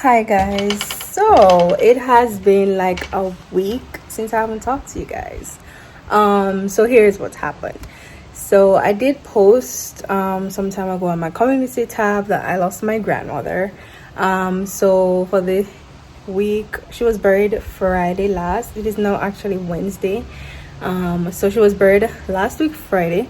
Hi guys, so it has been like a week since I haven't talked to you guys. So here's what's happened. So I did post some time ago on my community tab that I lost my grandmother. So for the week, she was buried Friday last. It is now actually Wednesday. So she was buried last week Friday.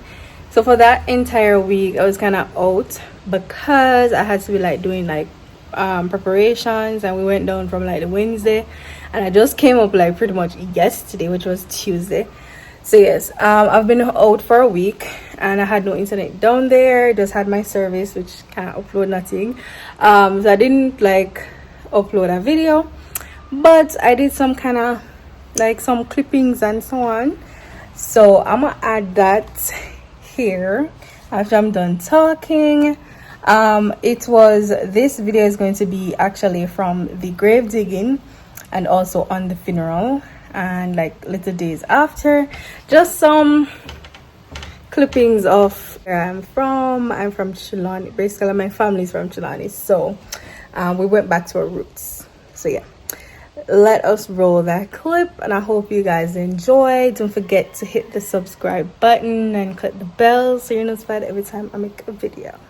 So for that entire week I was kind of out because I had to be like doing like preparations, and we went down from like the Wednesday, and I just came up like pretty much yesterday, which was Tuesday. So yes, I've been out for a week and I had no internet down there, just had my service which can't upload nothing. So I didn't like upload a video, but I did some kind of like some clippings and so on. So I'm gonna add that here after I'm done talking. This video is going to be actually from the grave digging and also on the funeral and like little days after, just some clippings of where I'm from Trelawny. Basically my family's from Trelawny, so we went back to our roots. So yeah, let us roll that clip, and I hope you guys enjoy. Don't forget to hit the subscribe button and click the bell so you're notified every time I make a video.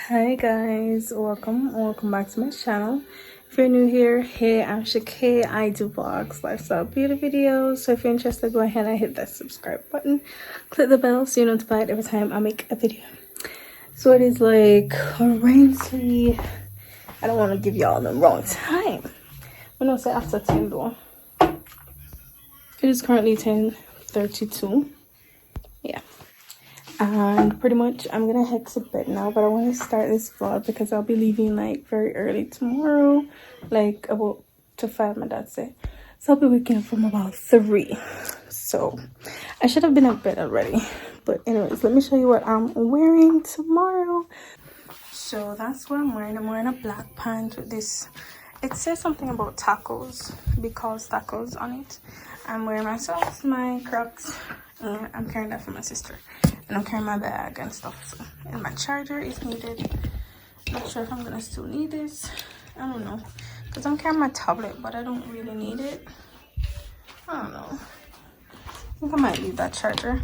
Hi guys, welcome back to my channel. If you're new here, hey, I'm Shakay. I do vlogs, lifestyle, beauty videos. So if you're interested, go ahead and hit that subscribe button, click the bell so you're notified every time I make a video. So it is like currently, I don't want to give y'all the wrong time. I'm gonna say after 10 though. It is currently 10:32. Yeah. And pretty much I'm gonna head to bed now, but I want to start this vlog because I'll be leaving like very early tomorrow, like about to 5, my dad said. So I'll be waking up from about 3. So I should have been in bed already, but anyways, let me show you what I'm wearing tomorrow. So that's what I'm wearing. I'm wearing a black pant with this, it says something about tacos, because tacos on it. I'm wearing myself my Crocs, and I'm carrying that for my sister. And I'm carrying my bag and stuff, so. And my charger is needed. Not sure if I'm gonna still need this. I don't know, because I'm carrying my tablet, but I don't really need it. I don't know. I think I might leave that charger.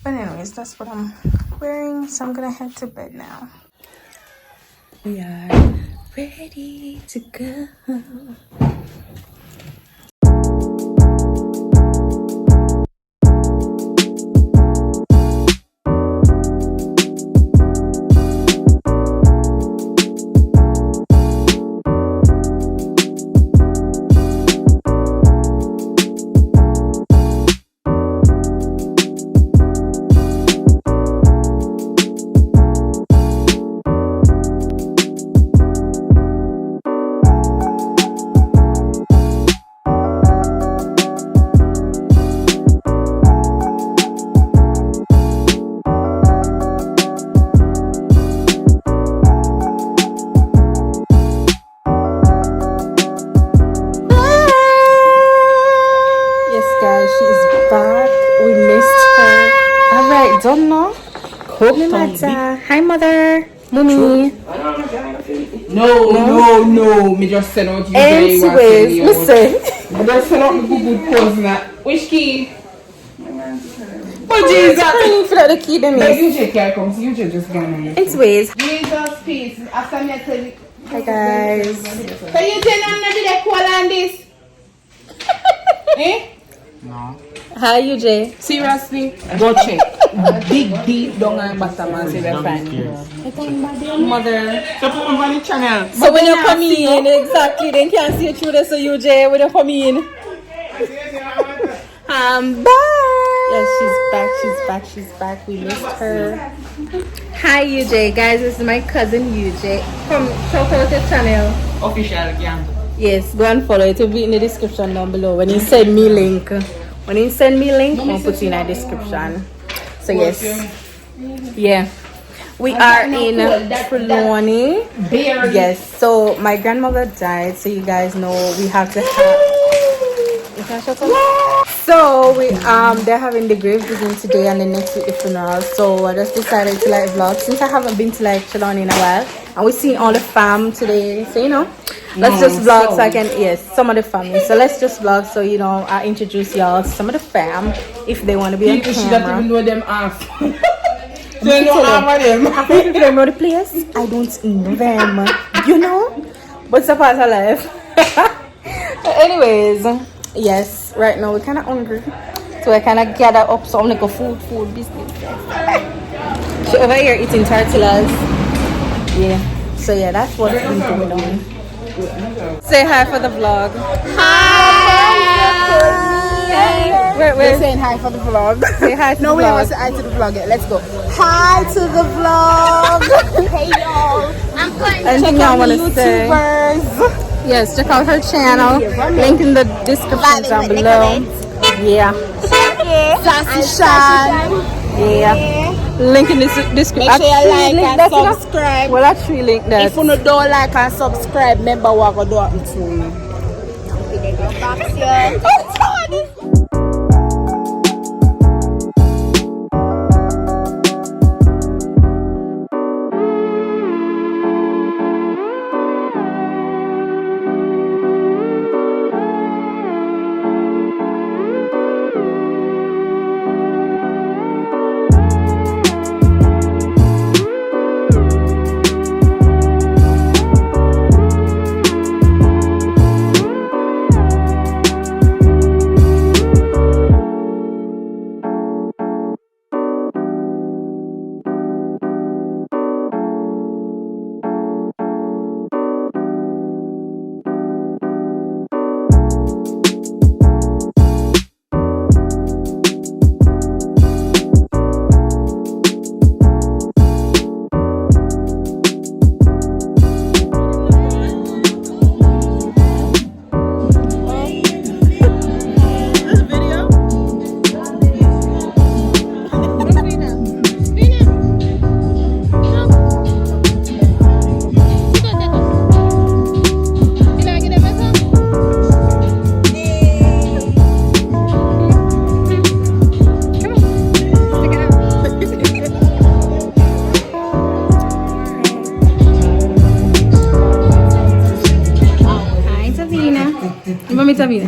But anyways, that's what I'm wearing. So I'm gonna head to bed now. We are ready to go. Don't know. Hi mother, mommy. No. Me just send out you. Anyways, listen. I just send out the good pose now. Which key? Oh Jesus! I feel like the key then is. UJ can't come. So UJ just gone. Anyways. Jesus peace. After me I tell you. Hi guys. Can you tell them not to be cool on this? Eh? No. Hi UJ. Seriously? Go check. Dig deep down and bottom and see the fan. Mother. So put on the channel. So when you come in, exactly, then can't see you through this, so UJ, when you come in. I'm back. Yes, she's back. We missed her. Hi UJ, guys, this is my cousin UJ. Come check out the channel. Official gang. Yes, go and follow it. It will be in the description down below. When you send me link, I'll put it in the description. So yes, yeah, we are in Trelawny. Yes, so my grandmother died, so you guys know we have to have. So So we they're having the grave digging today and then next week the funeral. So I just decided to like vlog since I haven't been to like Trelawny in a while, and we've seen all the fam today. So you know, let's just vlog so I can some of the family. So let's just vlog so you know I introduce y'all to some of the fam if they want to be on camera. She don't even know them off. So you know them. I think they know the place. I don't know them. You know, but it's a part of life. Anyways, yes, right now we're kind of hungry, so I kind of gather up some like a food business. She over here eating tortillas. Yeah, so yeah, that's what's been going on. Say hi for the vlog. Hi! We're saying hi for the vlog. Say hi to no, the we vlog. never say hi to the vlog yet. Let's go. Hi to the vlog. Hey y'all. I'm going to Anything y'all want to say? YouTubers. Yes, check out her channel. Link in the description down below. Yeah. Sassy Shan. Yeah. Link in the description. Make sure you like and subscribe. Well, actually link that. If you don't like and subscribe, remember what I'm going to do soon.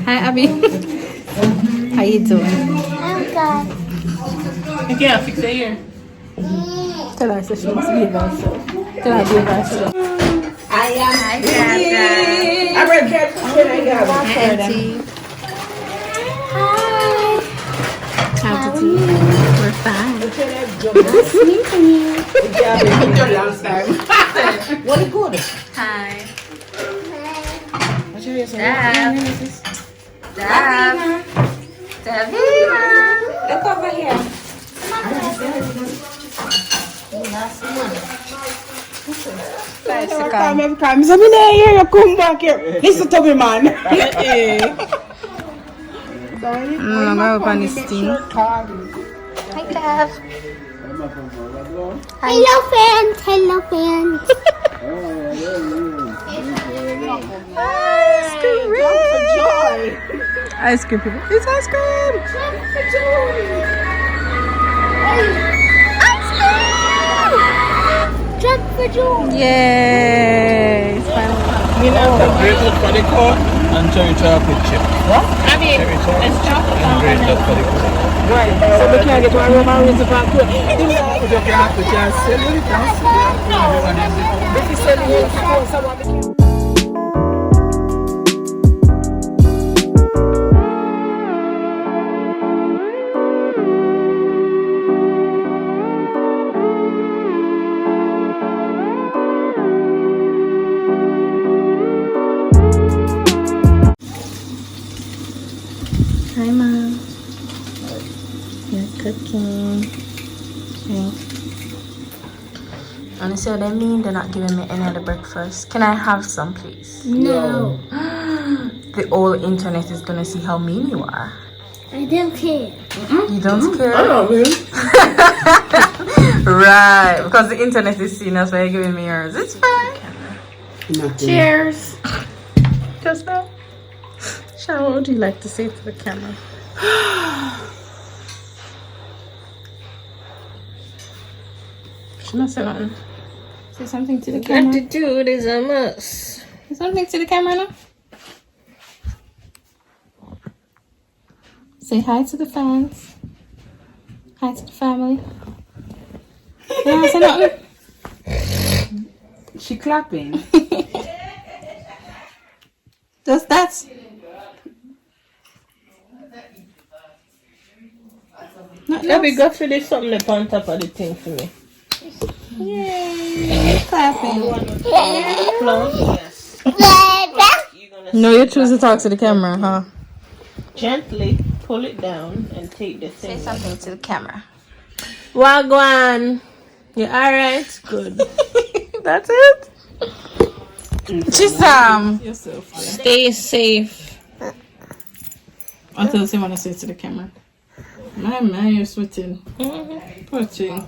Hi, Abby. How you doing? I'm good. You can't fix it here. Tell her so she must behave herself. Tell her to behave herself. I am. I'm ready to How to do? We're fine. What is good? Hi. What's your name? Davina. Look over here. Come every time. So me there here, you come back here. Listen to me, man. I'm going up on this thing. Hi, Dav. Hello, fans. Hello, fans. Ice cream people. It's ice cream. Jump for joy. Yay. It's finally. Grated for the core and cherry chocolate chip. What? I mean, Cherry chocolate it's chocolate. and grated for the core. Right. So we can't get one Roman Reigns of our quick. You can't put your cellular, you can't see If you send me here, someone. Hi, Mom. You're cooking. Okay. Honestly, what I mean, they're not giving me any other breakfast. Can I have some, please? No. The whole internet is gonna see how mean you are. I don't care. You don't care? I don't know. Right, because the internet is seeing us by giving me yours. It's fine. Cheers. Just now. Sharon, what would you like to say to the camera? She not say nothing. Say something to the camera. Gratitude is a must. Say something to the camera now. Say hi to the fans. Hi to the family. Yeah, say nothing. She clapping. Just that. Let me go for this something up on top of the thing for me. Yay! Clapping. Yes. No, you choose to talk to the camera, huh? Gently pull it down and take the thing. Say something to the camera. Wagwan. You alright? Good. That's it. Chisam. Yourself. Stay safe. I tell someone to say it to the camera. My man, you're sweating. Poor thing.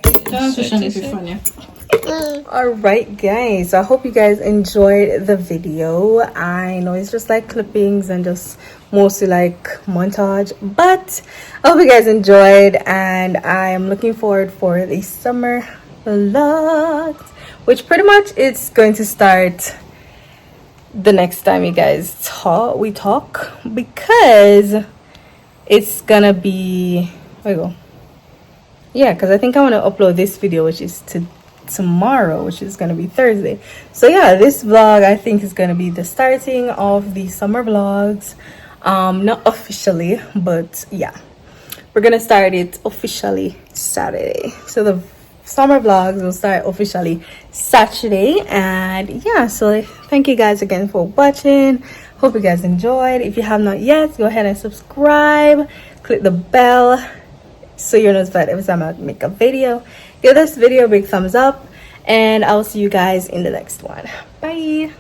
Tell Shani if it's funny. Alright guys, I hope you guys enjoyed the video. I know it's just like clippings and just mostly like montage, but I hope you guys enjoyed, and I am looking forward for the summer vlogs, which pretty much it's going to start the next time you guys we talk, because it's gonna be, where you go? Yeah, because I think I want to upload this video, which is tomorrow, which is going to be Thursday. So yeah, this vlog I think is going to be the starting of the summer vlogs. Not officially, but yeah, we're going to start it officially Saturday. So the summer vlogs will start officially Saturday. And yeah, so thank you guys again for watching. Hope you guys enjoyed. If you have not yet, go ahead and subscribe, click the bell so you're notified every time I make a video. Give this video a big thumbs up, and I'll see you guys in the next one. Bye.